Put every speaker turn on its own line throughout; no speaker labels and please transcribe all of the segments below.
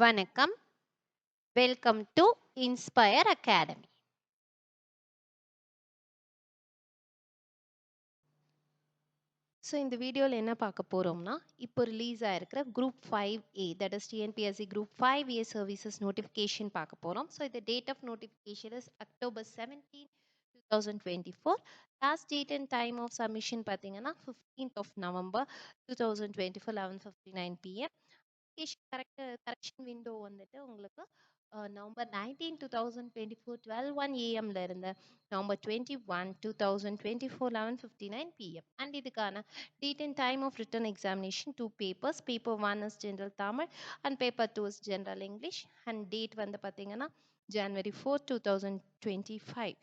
வணக்கம். Welcome to Inspire Academy. So இந்த வீடியோவில் என்ன பார்க்க போகிறோம்னா, இப்போ ரிலீஸ் ஆகிருக்கிற group 5A, that is TNPSC group 5A services notification பார்க்க போகிறோம். ஸோ இந்த date of notification is October 17, 2024. Last date and time of submission பார்த்தீங்கன்னா 15th of November 2024, 11:59 PM. Correction window வந்துட்டு உங்களுக்கு November 19, 2024, 12:01 AM இருந்து November 21, 2024, 11:59 PM. And இதுக்கான date and time of written examination, 2 papers. Paper 1 is General Tamil and Paper 2 is General English. And date வந்து பார்த்தீங்கன்னா January 4, 2025.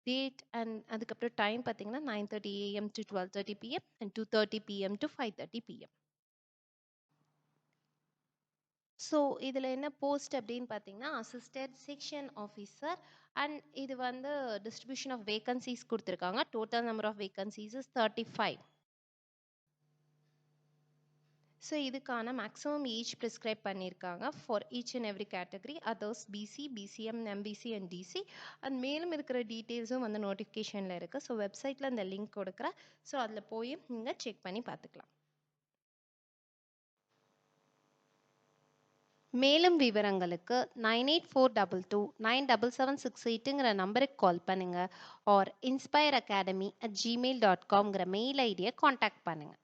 Date and அதுக்கப்புறம் time பார்த்தீங்கன்னா 9:30 AM to 12:30 PM and 2:30 PM to 5:30 PM. So இதில் என்ன post அப்படின்னு பார்த்தீங்கன்னா assistant section officer. And இது வந்து டிஸ்ட்ரிபியூஷன் ஆஃப் வேகன்சிஸ் கொடுத்துருக்காங்க. Total number of vacancies is 35. So இதுக்கான மேக்ஸிமம் ஏஜ் ப்ரிஸ்கிரைப் பண்ணியிருக்காங்க for each and every category. Others BC, BCM, MBC and DC. And மேலும் இருக்கிற டீட்டெயில்ஸும் வந்து நோட்டிஃபிகேஷனில் இருக்குது. ஸோ வெப்சைட்டில் அந்த லிங்க் கொடுக்குறேன். ஸோ அதில் போய் நீங்கள் செக் பண்ணி பார்த்துக்கலாம். மேலும் விவரங்களுக்கு 9842297768ங்கிற நம்பருக்கு கால் பண்ணுங்க ஆர் inspireacadamii@gmail.comங்கிற மெயில் ஐடியை காண்டாக்ட் பண்ணுங்க.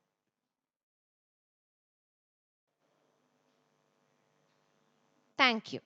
தேங்க்யூ.